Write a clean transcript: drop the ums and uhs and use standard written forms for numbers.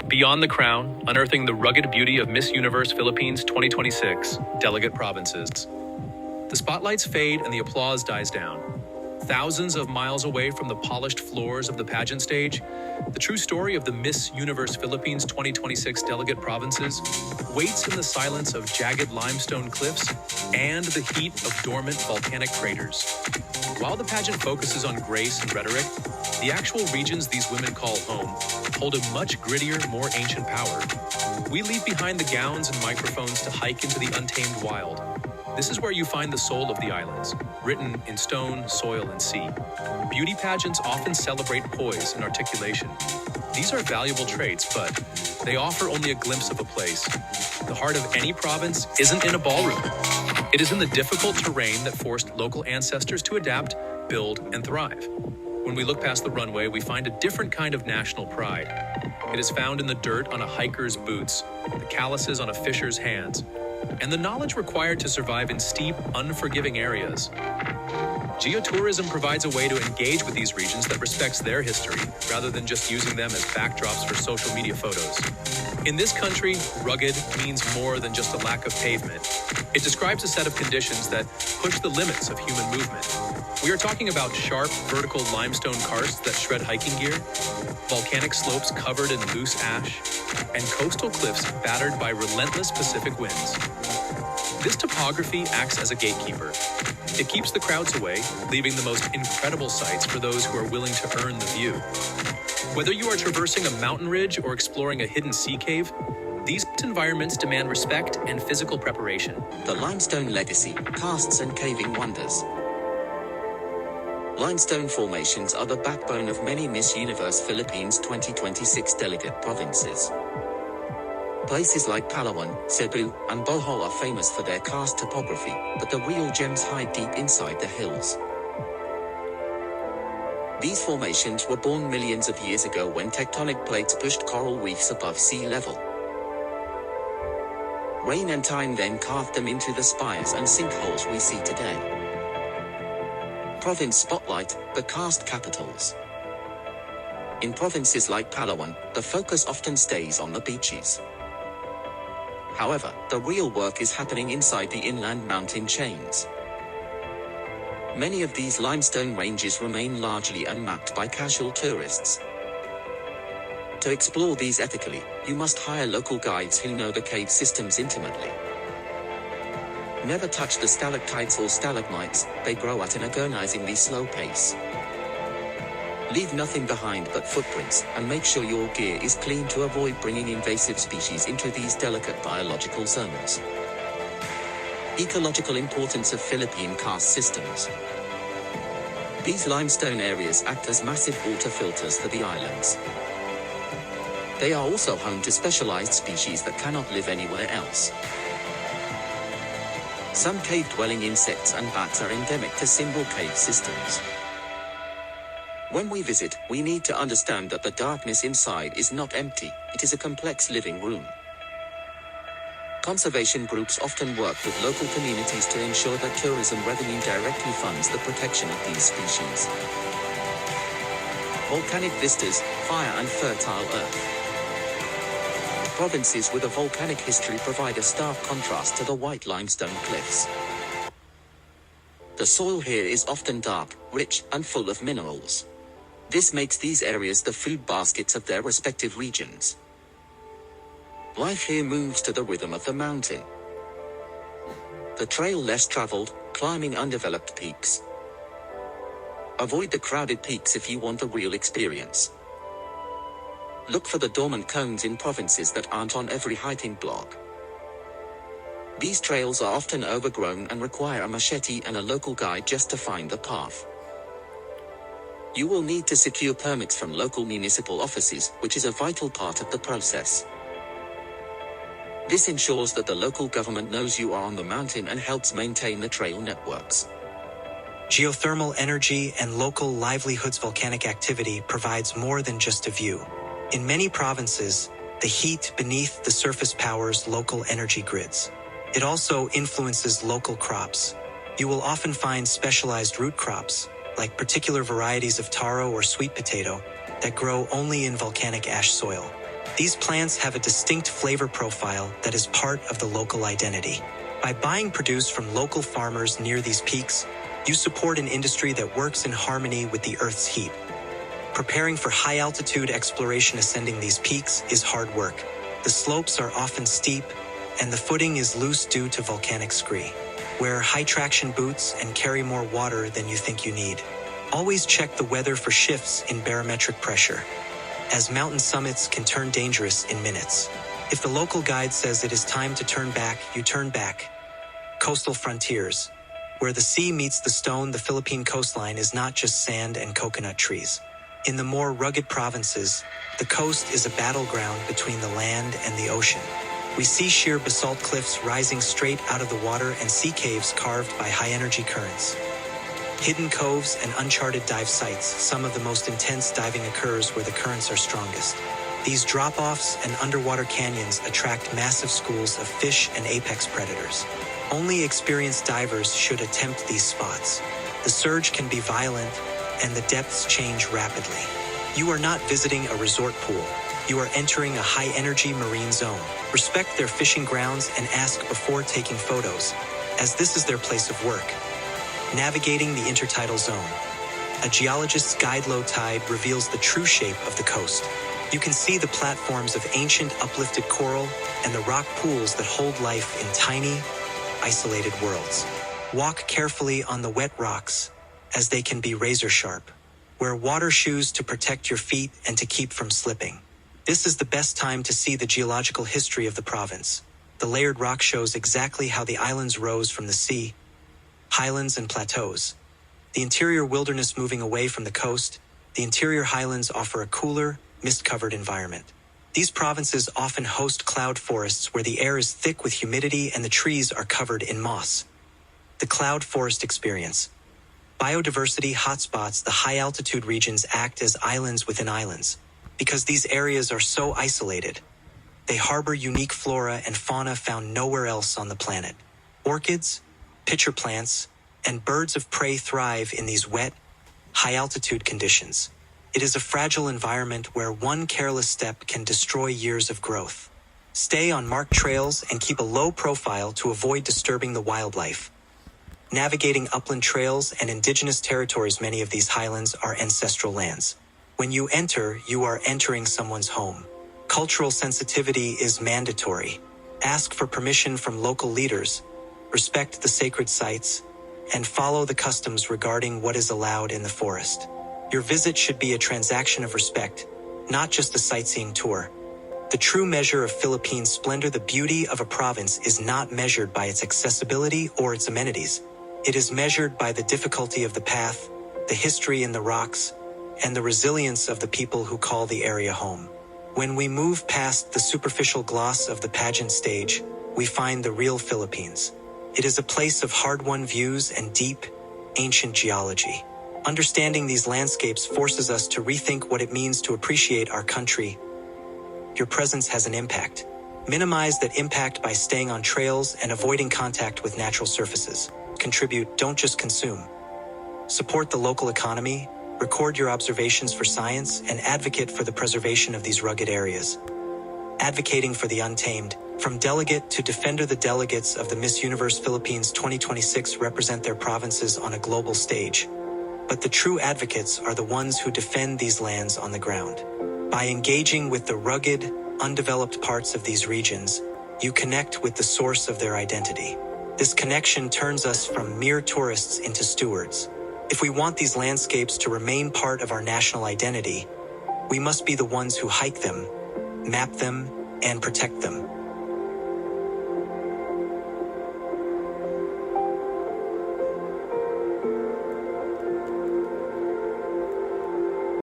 Beyond the crown, unearthing the rugged beauty of Miss Universe Philippines 2026 delegate provinces. The spotlights fade and the applause dies down. Thousands of miles away from the polished floors of the pageant stage, the true story of the Miss Universe Philippines 2026 delegate provinces waits in the silence of jagged limestone cliffs and the heat of dormant volcanic craters. While the pageant focuses on grace and rhetoric, the actual regions these women call home hold a much grittier, more ancient power. We leave behind the gowns and microphones to hike into the untamed wild. This is where you find the soul of the islands, written in stone, soil, and sea. Beauty pageants often celebrate poise and articulation. These are valuable traits, but they offer only a glimpse of a place. The heart of any province isn't in a ballroom. It is in the difficult terrain that forced local ancestors to adapt, build, and thrive. When we look past the runway, we find a different kind of national pride. It is found in the dirt on a hiker's boots, the calluses on a fisher's hands, and the knowledge required to survive in steep, unforgiving areas. Geotourism provides a way to engage with these regions that respects their history, rather than just using them as backdrops for social media photos. In this country, rugged means more than just a lack of pavement. It describes a set of conditions that push the limits of human movement. We are talking about sharp, vertical limestone karsts that shred hiking gear, volcanic slopes covered in loose ash, and coastal cliffs battered by relentless Pacific winds. This topography acts as a gatekeeper. It keeps the crowds away, leaving the most incredible sights for those who are willing to earn the view. Whether you are traversing a mountain ridge or exploring a hidden sea cave, these environments demand respect and physical preparation. The limestone legacy, karsts and caving wonders. Limestone formations are the backbone of many Miss Universe Philippines 2026 delegate provinces. Places like Palawan, Cebu, and Bohol are famous for their karst topography, but the real gems hide deep inside the hills. These formations were born millions of years ago when tectonic plates pushed coral reefs above sea level. Rain and time then carved them into the spires and sinkholes we see today. Province spotlight, the karst capitals. In provinces like Palawan, the focus often stays on the beaches. However, the real work is happening inside the inland mountain chains. Many of these limestone ranges remain largely unmapped by casual tourists. To explore these ethically, you must hire local guides who know the cave systems intimately. Never touch the stalactites or stalagmites, they grow at an agonizingly slow pace. Leave nothing behind but footprints, and make sure your gear is clean to avoid bringing invasive species into these delicate biological zones. Ecological importance of Philippine karst systems. These limestone areas act as massive water filters for the islands. They are also home to specialized species that cannot live anywhere else. Some cave-dwelling insects and bats are endemic to single cave systems. When we visit, we need to understand that the darkness inside is not empty, it is a complex living room. Conservation groups often work with local communities to ensure that tourism revenue directly funds the protection of these species. Volcanic vistas, fire and fertile earth. Provinces with a volcanic history provide a stark contrast to the white limestone cliffs. The soil here is often dark, rich, and full of minerals. This makes these areas the food baskets of their respective regions. Life here moves to the rhythm of the mountain. The trail less traveled, climbing undeveloped peaks. Avoid the crowded peaks if you want a real experience. Look for the dormant cones in provinces that aren't on every hiking blog. These trails are often overgrown and require a machete and a local guide just to find the path. You will need to secure permits from local municipal offices, which is a vital part of the process. This ensures that the local government knows you are on the mountain and helps maintain the trail networks. Geothermal energy and local livelihoods. Volcanic activity provides more than just a view. In many provinces, the heat beneath the surface powers local energy grids. It also influences local crops. You will often find specialized root crops, like particular varieties of taro or sweet potato, that grow only in volcanic ash soil. These plants have a distinct flavor profile that is part of the local identity. By buying produce from local farmers near these peaks, you support an industry that works in harmony with the Earth's heat. Preparing for high-altitude exploration ascending these peaks is hard work. The slopes are often steep, and the footing is loose due to volcanic scree. Wear high-traction boots and carry more water than you think you need. Always check the weather for shifts in barometric pressure, as mountain summits can turn dangerous in minutes. If the local guide says it is time to turn back, you turn back. Coastal frontiers. Where the sea meets the stone, the Philippine coastline is not just sand and coconut trees. In the more rugged provinces, the coast is a battleground between the land and the ocean. We see sheer basalt cliffs rising straight out of the water and sea caves carved by high-energy currents. Hidden coves and uncharted dive sites, some of the most intense diving occurs where the currents are strongest. These drop-offs and underwater canyons attract massive schools of fish and apex predators. Only experienced divers should attempt these spots. The surge can be violent, and the depths change rapidly. You are not visiting a resort pool. You are entering a high-energy marine zone. Respect their fishing grounds and ask before taking photos, as this is their place of work. Navigating the intertidal zone. A geologist's guide low tide reveals the true shape of the coast. You can see the platforms of ancient uplifted coral and the rock pools that hold life in tiny, isolated worlds. Walk carefully on the wet rocks, as they can be razor sharp. Wear water shoes to protect your feet and to keep from slipping. This is the best time to see the geological history of the province. The layered rock shows exactly how the islands rose from the sea, highlands and plateaus. The interior wilderness moving away from the coast, the interior highlands offer a cooler, mist-covered environment. These provinces often host cloud forests where the air is thick with humidity and the trees are covered in moss. The cloud forest experience. Biodiversity hotspots, the high-altitude regions act as islands within islands. Because these areas are so isolated, they harbor unique flora and fauna found nowhere else on the planet. Orchids, pitcher plants, and birds of prey thrive in these wet, high-altitude conditions. It is a fragile environment where one careless step can destroy years of growth. Stay on marked trails and keep a low profile to avoid disturbing the wildlife. Navigating upland trails and indigenous territories, many of these highlands are ancestral lands. When you enter, you are entering someone's home. Cultural sensitivity is mandatory. Ask for permission from local leaders, respect the sacred sites, and follow the customs regarding what is allowed in the forest. Your visit should be a transaction of respect, not just a sightseeing tour. The true measure of Philippine splendor, the beauty of a province, is not measured by its accessibility or its amenities. It is measured by the difficulty of the path, the history in the rocks, and the resilience of the people who call the area home. When we move past the superficial gloss of the pageant stage, we find the real Philippines. It is a place of hard-won views and deep, ancient geology. Understanding these landscapes forces us to rethink what it means to appreciate our country. Your presence has an impact. Minimize that impact by staying on trails and avoiding contact with natural surfaces. Contribute, don't just consume. Support the local economy, record your observations for science, and advocate for the preservation of these rugged areas. Advocating for the untamed. From delegate to defender, the delegates of the Miss Universe Philippines 2026 represent their provinces on a global stage. But the true advocates are the ones who defend these lands on the ground. By engaging with the rugged, undeveloped parts of these regions, you connect with the source of their identity. This connection turns us from mere tourists into stewards. If we want these landscapes to remain part of our national identity, we must be the ones who hike them, map them, and protect them.